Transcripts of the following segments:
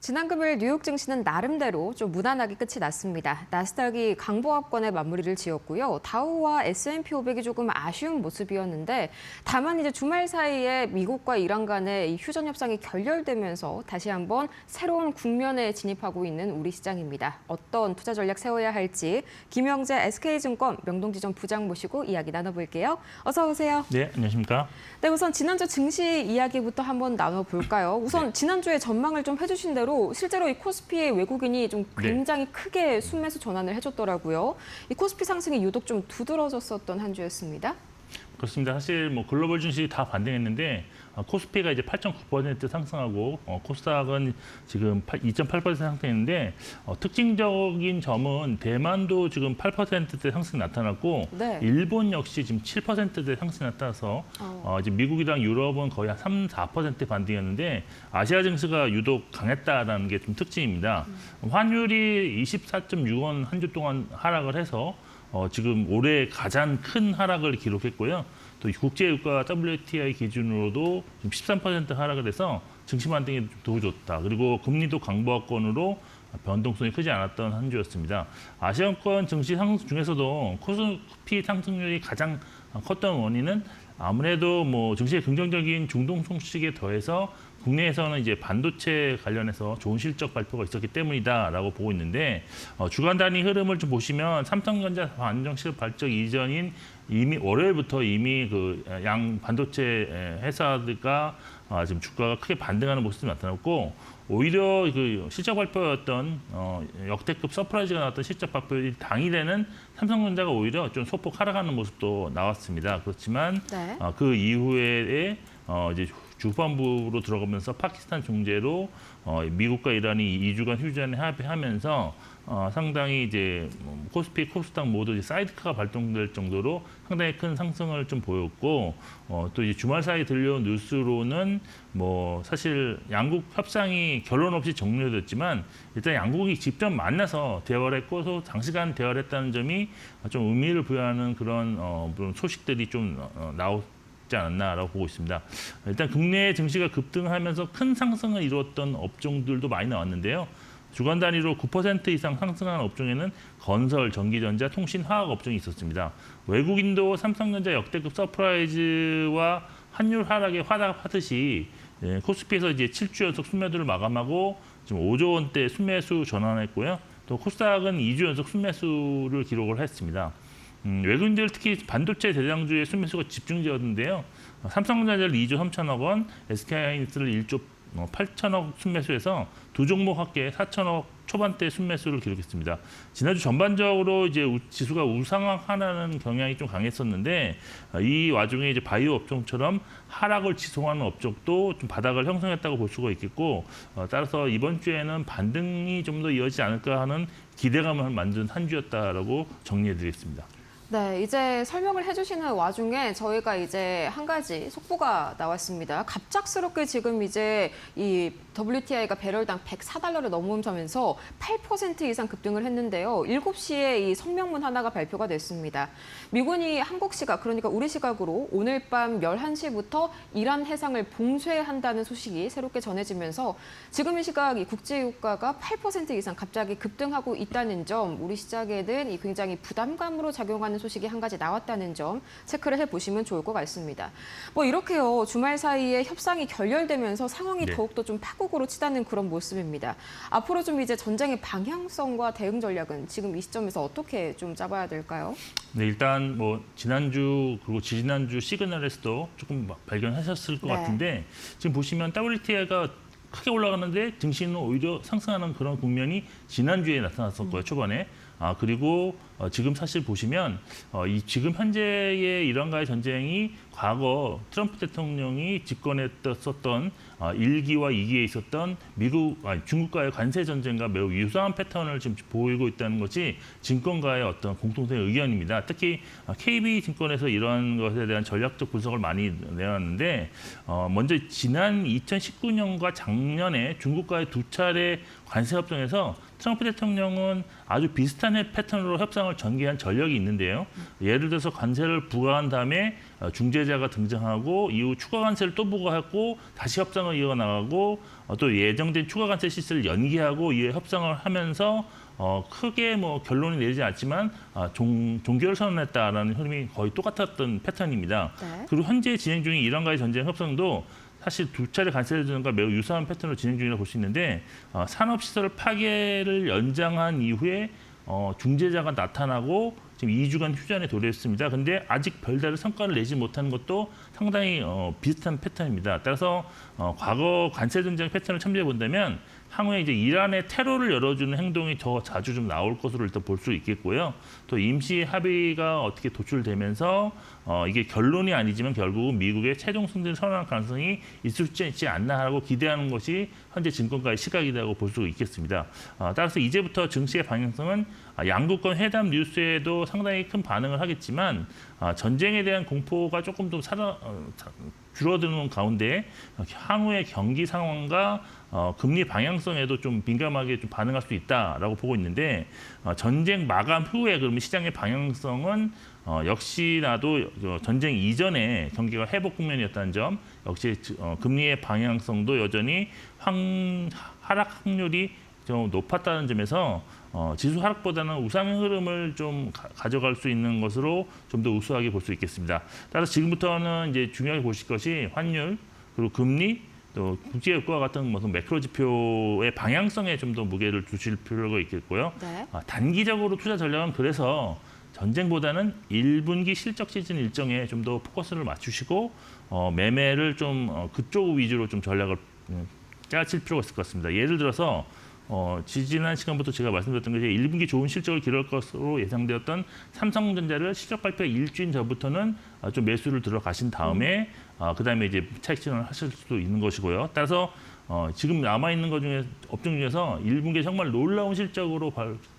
지난 금요일 뉴욕 증시는 나름대로 좀 무난하게 끝이 났습니다. 나스닥이 강보합권의 마무리를 지었고요. 다우와 S&P 500이 조금 아쉬운 모습이었는데 다만 이제 주말 사이에 미국과 이란 간의 이 휴전 협상이 결렬되면서 다시 한번 새로운 국면에 진입하고 있는 우리 시장입니다. 어떤 투자 전략 세워야 할지 김영재 SK증권 명동지점 부장 모시고 이야기 나눠볼게요. 어서 오세요. 네, 안녕하십니까? 네, 우선 지난주 증시 이야기부터 한번 나눠볼까요? 우선 지난주에 전망을 좀 해주신 대로 실제로 이 코스피의 외국인이 좀 굉장히 크게 순매수 전환을 해줬더라고요. 이 코스피 상승이 유독 좀 두드러졌었던 한 주였습니다. 그렇습니다. 사실 뭐 글로벌 증시 다 반등했는데 코스피가 이제 8.9% 상승하고 코스닥은 지금 2.8% 상승했는데 특징적인 점은 대만도 지금 8%대 상승이 나타났고 네. 일본 역시 지금 7%대 상승이 나타나서 이제 미국이랑 유럽은 거의 한 3, 4% 반등이었는데 아시아 증시가 유독 강했다라는 게 좀 특징입니다. 환율이 24.6원 한 주 동안 하락을 해서 지금 올해 가장 큰 하락을 기록했고요. 또 국제유가 WTI 기준으로도 좀 13% 하락을 해서 증시 반등이 좀 도와줬다. 그리고 금리도 강보합권으로 변동성이 크지 않았던 한 주였습니다. 아시아권 증시 상승 중에서도 코스피 상승률이 가장 컸던 원인은 아무래도 뭐 증시의 긍정적인 중동 소식에 더해서 국내에서는 이제 반도체 관련해서 좋은 실적 발표가 있었기 때문이다라고 보고 있는데 주간 단위 흐름을 좀 보시면 삼성전자 안정시설 발적 이전인 이미 월요일부터 이미 그 양 반도체 회사들과 지금 주가가 크게 반등하는 모습이 나타났고 오히려 그 실적 발표였던 역대급 서프라이즈가 나왔던 실적 발표 당일에는 삼성전자가 오히려 좀 소폭 하락하는 모습도 나왔습니다. 그렇지만 네. 그 이후에 이제 주반부로 들어가면서 파키스탄 중재로 미국과 이란이 2주간 휴전에 합의하면서 상당히 이제 코스피, 코스닥 모두 이제 사이드카가 발동될 정도로 상당히 큰 상승을 좀 보였고 또 이제 주말 사이 들려온 뉴스로는 뭐 사실 양국 협상이 결론 없이 종료됐지만 일단 양국이 직접 만나서 대화를 했고 장시간 대화를 했다는 점이 좀 의미를 부여하는 그런 소식들이 좀 나오지 않았나라고 보고 있습니다. 일단 국내 증시가 급등하면서 큰 상승을 이루었던 업종들도 많이 나왔는데요. 주간 단위로 9% 이상 상승한 업종에는 건설, 전기전자, 통신, 화학 업종이 있었습니다. 외국인도 삼성전자 역대급 서프라이즈와 환율 하락에 화답하듯이 코스피에서 이제 7주 연속 순매도를 마감하고 지금 5조 원대 순매수 전환했고요. 또 코스닥은 2주 연속 순매수를 기록을 했습니다. 외국인들 특히 반도체 대장주의 순매수가 집중되었는데요. 삼성전자를 2조 3천억 원, SK하이닉스를 1조 8천억 순매수해서 두 종목 합계 4천억 초반대 순매수를 기록했습니다. 지난주 전반적으로 이제 지수가 우상향하는 경향이 좀 강했었는데 이 와중에 이제 바이오 업종처럼 하락을 지속하는 업종도 좀 바닥을 형성했다고 볼 수가 있겠고 따라서 이번 주에는 반등이 좀 더 이어지지 않을까 하는 기대감을 만든 한 주였다라고 정리해드리겠습니다. 네, 이제 설명을 해주시는 와중에 저희가 이제 한 가지 속보가 나왔습니다. 갑작스럽게 지금 이제 이 WTI가 배럴당 104달러를 넘어서면서 8% 이상 급등을 했는데요. 7시에 이 성명문 하나가 발표가 됐습니다. 미군이 한국 시각, 그러니까 우리 시각으로 오늘 밤 11시부터 이란 해상을 봉쇄한다는 소식이 새롭게 전해지면서 지금 이 시각 이 국제유가가 8% 이상 갑자기 급등하고 있다는 점, 우리 시장에는 이 굉장히 부담감으로 작용하는 소식이 한 가지 나왔다는 점 체크를 해보시면 좋을 것 같습니다. 뭐 이렇게요. 주말 사이에 협상이 결렬되면서 상황이 더욱더 좀 파국으로 치닫는 그런 모습입니다. 앞으로 좀 이제 전쟁의 방향성과 대응 전략은 지금 이 시점에서 어떻게 좀 짜봐야 될까요? 네, 일단 뭐 지난주 그리고 지난주 시그널에서도 조금 발견하셨을 것 같은데 지금 보시면 WTI가 크게 올라가는데 증시는 오히려 상승하는 그런 국면이 지난주에 나타났었고요, 초반에. 그리고 지금 사실 보시면 이 지금 현재의 이란과의 전쟁이 과거 트럼프 대통령이 집권했었던 1기와 2기에 있었던 중국과의 관세 전쟁과 매우 유사한 패턴을 지금 보이고 있다는 것이 증권가의 어떤 공통된 의견입니다. 특히 KB증권에서 이런 것에 대한 전략적 분석을 많이 내놨는데 먼저 지난 2019년과 작년에 중국과의 두 차례 관세 협정에서 트럼프 대통령은 아주 비슷한 패턴으로 협상을 전개한 전력이 있는데요. 예를 들어서 관세를 부과한 다음에 중재 중재자가 등장하고 이후 추가 관세를 또 부과하고 다시 협상을 이어나가고 또 예정된 추가 관세 실시를 연기하고 이에 협상을 하면서 크게 뭐 결론이 내리지 않지만 종결을 선언했다라는 흐름이 거의 똑같았던 패턴입니다. 네. 그리고 현재 진행 중인 이란과의 전쟁 협상도 사실 두 차례 관세를 주는 것과 매우 유사한 패턴으로 진행 중이라고 볼 수 있는데 산업시설 파괴를 연장한 이후에 중재자가 나타나고 지금 2주간 휴전에 도래했습니다. 그런데 아직 별다른 성과를 내지 못하는 것도 상당히 비슷한 패턴입니다. 따라서 과거 관세 전쟁 패턴을 참조해 본다면 향후에 이제 이란의 테러를 열어주는 행동이 더 자주 좀 나올 것으로 일단 볼 수 있겠고요. 또 임시 합의가 어떻게 도출되면서 이게 결론이 아니지만 결국은 미국의 최종 승리를 선언할 가능성이 있을 수 있지 않나라고 기대하는 것이 현재 증권가의 시각이라고 볼 수 있겠습니다. 따라서 이제부터 증시의 방향성은 양국 간 회담 뉴스에도 상당히 큰 반응을 하겠지만 전쟁에 대한 공포가 조금 더 줄어드는 가운데 향후의 경기 상황과 금리 방향성에도 좀 민감하게 좀 반응할 수 있다라고 보고 있는데 전쟁 마감 후에 그러면 시장의 방향성은 역시나도 전쟁 이전에 경기가 회복 국면이었다는 점, 역시 금리의 방향성도 여전히 하락 확률이 좀 높았다는 점에서 지수 하락보다는 우상의 흐름을 좀 가져갈 수 있는 것으로 좀 더 우수하게 볼 수 있겠습니다. 따라서 지금부터는 이제 중요하게 보실 것이 환율 그리고 금리 또 국제유가와 같은 무슨 매크로 지표의 방향성에 좀 더 무게를 두실 필요가 있겠고요. 네. 단기적으로 투자 전략은 그래서 전쟁보다는 1분기 실적 시즌 일정에 좀 더 포커스를 맞추시고 매매를 좀 그쪽 위주로 좀 전략을 짜실 필요가 있을 것 같습니다. 예를 들어서 지난 시간부터 제가 말씀드렸던 것이 1분기 좋은 실적을 기록할 것으로 예상되었던 삼성전자를 실적 발표 일주일 전부터는 좀 매수를 들어가신 다음에 그다음에 이제 차익 실현을 하실 수도 있는 것이고요. 따라서 지금 남아 있는 것 중에 업종 중에서 1분기에 정말 놀라운 실적으로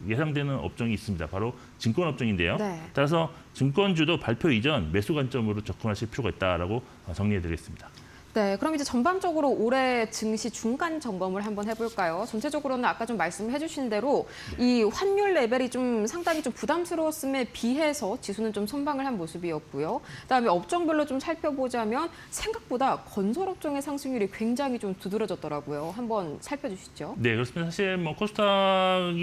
예상되는 업종이 있습니다. 바로 증권 업종인데요. 네. 따라서 증권주도 발표 이전 매수 관점으로 접근하실 필요가 있다라고 정리해드리겠습니다. 네, 그럼 이제 전반적으로 올해 증시 중간 점검을 한번 해볼까요? 전체적으로는 아까 좀 말씀해 주신 대로 이 환율 레벨이 좀 상당히 좀 부담스러웠음에 비해서 지수는 좀 선방을 한 모습이었고요. 그다음에 업종별로 좀 살펴보자면 생각보다 건설업종의 상승률이 굉장히 좀 두드러졌더라고요. 한번 살펴주시죠. 네, 그렇습니다. 사실 뭐 코스피가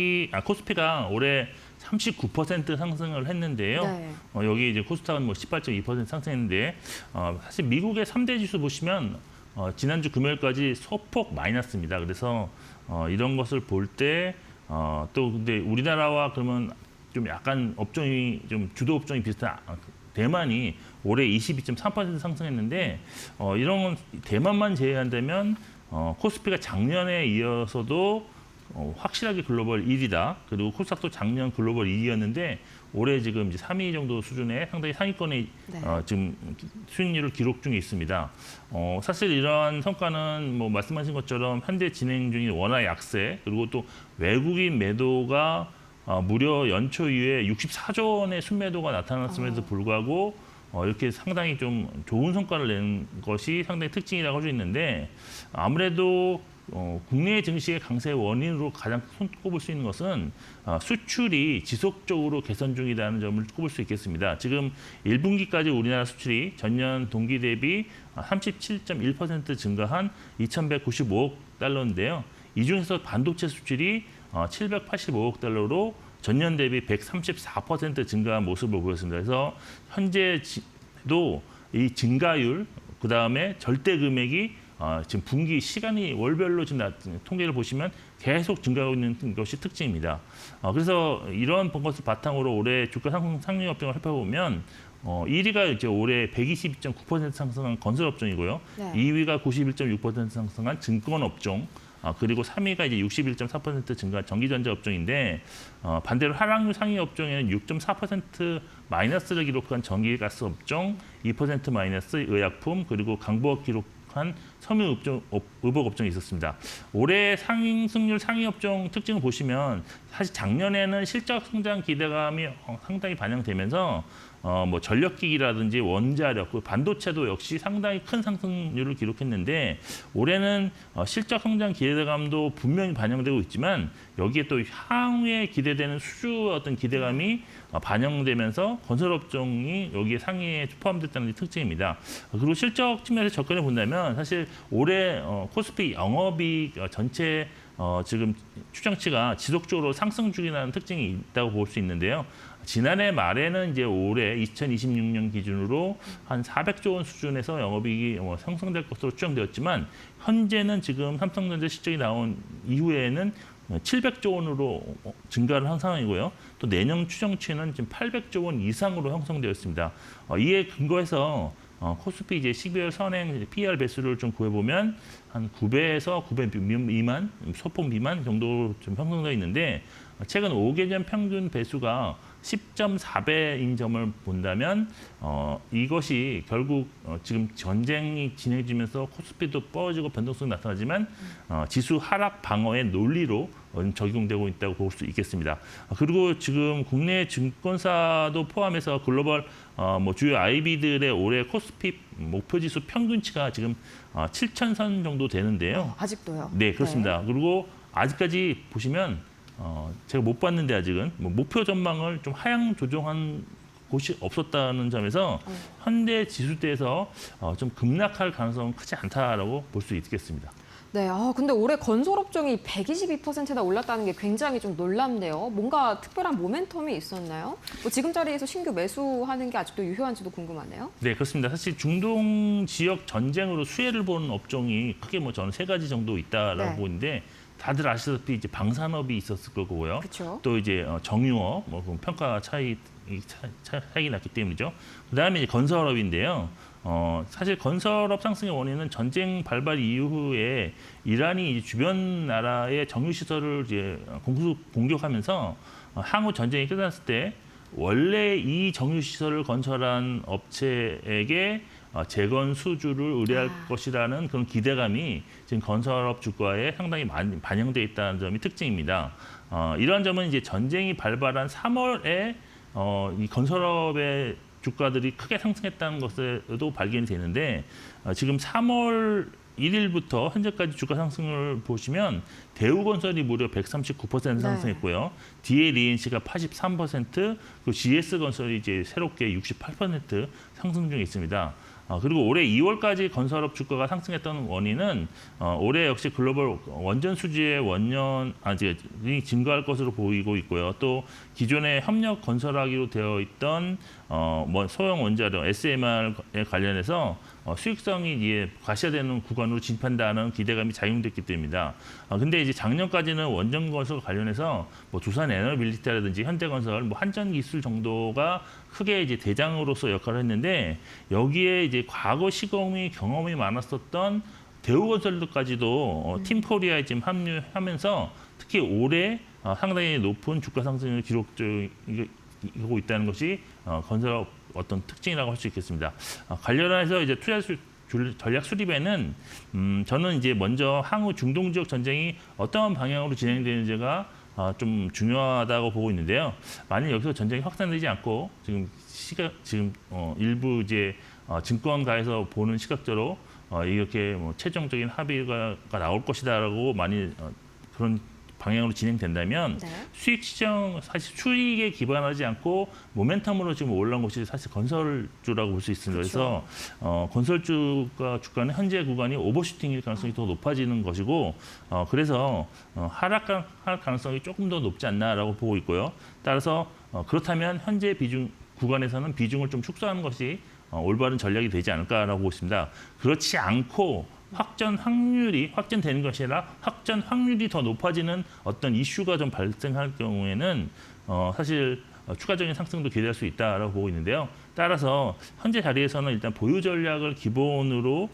올해 39% 상승을 했는데요. 네. 여기 이제 코스닥은 뭐 18.2% 상승했는데 사실 미국의 3대 지수 보시면 지난주 금요일까지 소폭 마이너스입니다. 그래서 이런 것을 볼 때 또 근데 우리나라와 그러면 좀 약간 업종이 좀 주도 업종이 비슷한 대만이 올해 22.3% 상승했는데 이런 건 대만만 제외한다면 코스피가 작년에 이어서도 확실하게 글로벌 1위다. 그리고 코스닥도 작년 글로벌 2위였는데 올해 지금 이제 3위 정도 수준의 상당히 상위권의 네. 지금 수익률을 기록 중에 있습니다. 사실 이러한 성과는 뭐 말씀하신 것처럼 현재 진행 중인 원화 약세 그리고 또 외국인 매도가 무려 연초 이후에 64조 원의 순매도가 나타났음에도 불구하고 이렇게 상당히 좀 좋은 성과를 낸 것이 상당히 특징이라고 할 수 있는데 아무래도 국내 증시의 강세 원인으로 가장 손꼽을 수 있는 것은 수출이 지속적으로 개선 중이라는 점을 꼽을 수 있겠습니다. 지금 1분기까지 우리나라 수출이 전년 동기 대비 37.1% 증가한 2,195억 달러인데요. 이 중에서 반도체 수출이 785억 달러로 전년 대비 134% 증가한 모습을 보였습니다. 그래서 현재도 이 증가율, 그다음에 절대 금액이 지금 분기 시간이 월별로 지금 통계를 보시면 계속 증가하고 있는 것이 특징입니다. 그래서 이런 것을 바탕으로 올해 주가 상승 업종을 살펴보면 1위가 이제 올해 122.9% 상승한 건설 업종이고요. 네. 2위가 91.6% 상승한 증권 업종. 그리고 3위가 이제 61.4% 증가한 전기전자 업종인데 반대로 하락률 상위 업종에는 6.4% 마이너스를 기록한 전기가스 업종, 2% 마이너스 의약품 그리고 강보업 기록한 섬유 의복 업종이 있었습니다. 올해 상승률 상위 업종 특징을 보시면 사실 작년에는 실적 성장 기대감이 상당히 반영되면서 뭐 전력기기라든지 원자력, 반도체도 역시 상당히 큰 상승률을 기록했는데 올해는 실적 성장 기대감도 분명히 반영되고 있지만 여기에 또 향후에 기대되는 수주 어떤 기대감이 반영되면서 건설업종이 여기에 상위에 포함됐다는 게 특징입니다. 그리고 실적 측면에서 접근해 본다면 사실 올해 코스피 영업이익 전체 지금 추정치가 지속적으로 상승 중이라는 특징이 있다고 볼 수 있는데요. 지난해 말에는 이제 올해 2026년 기준으로 한 400조 원 수준에서 영업이익이 상승될 것으로 추정되었지만 현재는 지금 삼성전자 실적이 나온 이후에는 700조 원으로 증가를 한 상황이고요. 또 내년 추정치는 지금 800조 원 이상으로 형성되어 있습니다. 이에 근거해서 코스피 이제 12월 선행 PER 배수를 좀 구해보면 한 9배에서 9배 미만, 소폭 미만 정도로 좀 형성되어 있는데 최근 5개년 평균 배수가 10.4배인 점을 본다면 이것이 결국 지금 전쟁이 진행되면서 코스피도 뻗어지고 변동성이 나타나지만 지수 하락 방어의 논리로 적용되고 있다고 볼 수 있겠습니다. 그리고 지금 국내 증권사도 포함해서 글로벌 뭐 주요 IB들의 올해 코스피 목표 지수 평균치가 지금 7,000선 정도 되는데요. 아직도요? 네, 그렇습니다. 네. 그리고 아직까지 보시면 제가 못 봤는데 아직은 목표 전망을 좀 하향 조정한 곳이 없었다는 점에서 현대 지수대에서 좀 급락할 가능성은 크지 않다라고 볼 수 있겠습니다. 네, 근데 올해 건설업종이 122%나 올랐다는 게 굉장히 좀 놀랍네요. 뭔가 특별한 모멘텀이 있었나요? 뭐 지금 자리에서 신규 매수하는 게 아직도 유효한지도 궁금하네요. 네, 그렇습니다. 사실 중동 지역 전쟁으로 수혜를 보는 업종이 크게 뭐 저는 세 가지 정도 있다라고 네. 보는데 다들 아시다시피 이제 방산업이 있었을 거고요. 그렇죠. 또 이제 정유업, 뭐 평가 차이가 났기 때문이죠. 그다음에 이제 건설업인데요. 사실 건설업 상승의 원인은 전쟁 발발 이후에 이란이 이제 주변 나라의 정유 시설을 이제 공격하면서 항우 전쟁이 끝났을 때 원래 이 정유 시설을 건설한 업체에게 재건 수주를 의뢰할 것이라는 그런 기대감이 지금 건설업 주가에 상당히 많이 반영돼 있다는 점이 특징입니다. 이러한 점은 이제 전쟁이 발발한 3월에 이 건설업의 주가들이 크게 상승했다는 것에도 발견이 되는데 지금 3월 1일부터 현재까지 주가 상승을 보시면 대우건설이 무려 139% 상승했고요. DLENC가 83%, 그리고 GS건설이 이제 새롭게 68% 상승 중에 있습니다. 그리고 올해 2월까지 건설업 주가가 상승했던 원인은 올해 역시 글로벌 원전 수지의 원년이 증가할 것으로 보이고 있고요. 또 기존에 협력 건설하기로 되어 있던 뭐 소형 원자력 SMR에 관련해서 수익성이 이제 과시화되는 구간으로 진입한다는 기대감이 작용됐기 때문입니다. 근데 이제 작년까지는 원전 건설 관련해서 뭐 두산 에너빌리티라든지 현대건설, 뭐 한전기술 정도가 크게 이제 대장으로서 역할을 했는데 여기에 이제 과거 시공이 경험이 많았었던 대우건설도까지도 팀코리아에 지금 합류하면서 특히 올해 상당히 높은 주가 상승을 기록하고 있다는 것이 건설업 어떤 특징이라고 할 수 있겠습니다. 관련해서 이제 투자 전략 수립에는 저는 이제 먼저 항우 중동 지역 전쟁이 어떠한 방향으로 진행되는지가 좀 중요하다고 보고 있는데요. 만약 여기서 전쟁이 확산되지 않고 지금 일부 이제 증권가에서 보는 시각적으로 이렇게 뭐 최종적인 합의가 나올 것이다라고 많이 그런 방향으로 진행된다면 수익 시장 사실 수익에 기반하지 않고 모멘텀으로 지금 올라온 것이 사실 건설주라고 볼 수 있습니다. 그렇죠. 그래서 건설주가 주가는 현재 구간이 오버슈팅일 가능성이 더 높아지는 것이고 그래서 하락할 가능성이 조금 더 높지 않나라고 보고 있고요. 따라서 그렇다면 현재 구간에서는 비중을 좀 축소하는 것이 올바른 전략이 되지 않을까라고 보고 있습니다. 그렇지 않고 확전되는 것이 아니라 확전 확률이 더 높아지는 어떤 이슈가 좀 발생할 경우에는 사실 추가적인 상승도 기대할 수 있다라고 보고 있는데요. 따라서 현재 자리에서는 일단 보유 전략을 기본으로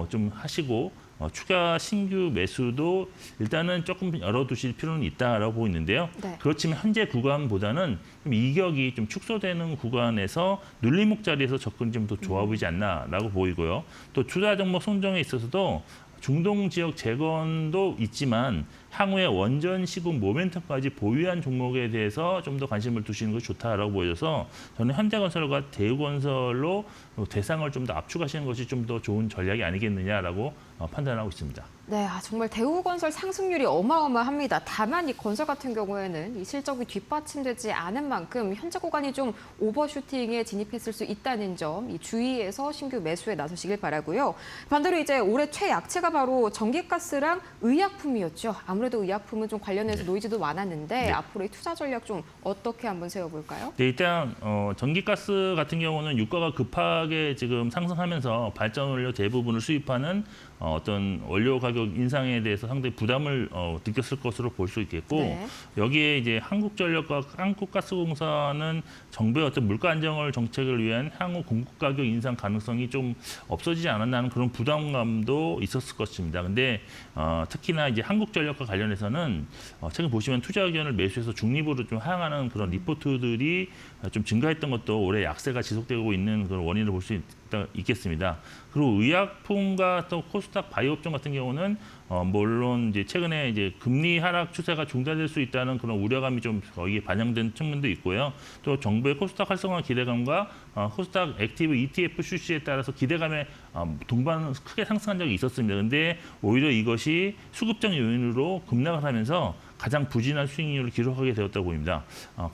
좀 하시고 추가 신규 매수도 일단은 조금 열어두실 필요는 있다라고 보고 있는데요. 네. 그렇지만 현재 구간보다는 좀 이격이 좀 축소되는 구간에서 눌림목 자리에서 접근이 좀 더 좋아 보이지 않나라고 보이고요. 또 투자 종목 선정에 있어서도 중동 지역 재건도 있지만 향후에 원전 시국 모멘텀까지 보유한 종목에 대해서 좀 더 관심을 두시는 것이 좋다라고 보여져서 저는 현대건설과 대우건설로 대상을 좀 더 압축하시는 것이 좀 더 좋은 전략이 아니겠느냐라고 판단하고 있습니다. 네, 정말 대우건설 상승률이 어마어마합니다. 다만 이 건설 같은 경우에는 이 실적이 뒷받침되지 않은 만큼 현재 구간이 좀 오버슈팅에 진입했을 수 있다는 점, 이 주의해서 신규 매수에 나서시길 바라고요. 반대로 이제 올해 최약체가 바로 전기가스랑 의약품이었죠. 아무래도 의약품은 좀 관련해서 노이즈도 많았는데 앞으로의 투자 전략 좀 어떻게 한번 세워볼까요? 네, 일단 전기가스 같은 경우는 유가가 급하게 지금 상승하면서 발전원료 대부분을 수입하는 어떤 원료 가격 인상에 대해서 상당히 부담을 느꼈을 것으로 볼 수 있겠고 네. 여기에 이제 한국전력과 한국가스공사는 정부의 어떤 물가 안정을 정책을 위한 향후 공급 가격 인상 가능성이 좀 없어지지 않았나 하는 그런 부담감도 있었을 것입니다. 근데 특히나 이제 한국전력과 관련해서는 최근 보시면 투자 의견을 매수해서 중립으로 좀 하향하는 그런 리포트들이 좀 증가했던 것도 올해 약세가 지속되고 있는 그런 원인을 볼 수 있겠습니다. 그리고 의약품과 또 코스닥 바이오업종 같은 경우는 물론 이제 최근에 이제 금리 하락 추세가 중단될 수 있다는 그런 우려감이 좀 거기에 반영된 측면도 있고요. 또 정부의 코스닥 활성화 기대감과 코스닥 액티브 ETF 출시에 따라서 기대감의 동반은 크게 상승한 적이 있었습니다. 그런데 오히려 이것이 수급적 요인으로 급락을 하면서 가장 부진한 수익률을 기록하게 되었다고 보입니다.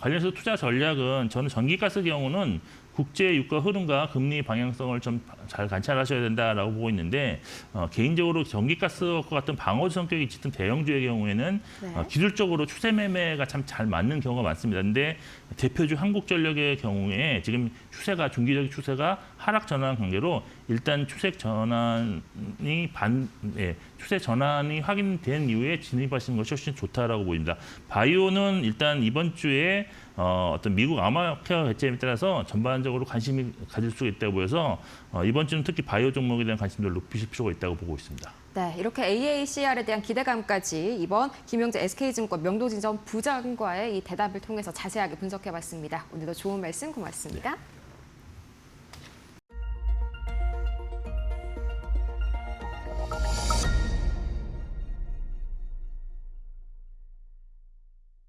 관련해서 투자 전략은 저는 전기가스 경우는 국제 유가 흐름과 금리 방향성을 좀 잘 관찰하셔야 된다라고 보고 있는데 개인적으로 전기가스와 같은 방어주 성격이 짙은 대형주의 경우에는 네. 기술적으로 추세 매매가 참 잘 맞는 경우가 많습니다. 근데 대표주 한국전력의 경우에 지금 추세가 중기적 추세가 하락 전환 관계로 일단 추세 전환이 확인된 이후에 진입하시는 것이 훨씬 좋다라고 보입니다. 바이오는 일단 이번 주에 어떤 미국 아마케어 개점에 따라서 전반적으로 관심이 가질 수가 있다고 보여서 이번 주는 특히 바이오 종목에 대한 관심도를 높이실 필요가 있다고 보고 있습니다. 네, 이렇게 AACR에 대한 기대감까지 이번 김영재 SK증권 명도진전 부장과의 이 대답을 통해서 자세하게 분석해봤습니다. 오늘도 좋은 말씀 고맙습니다. 네.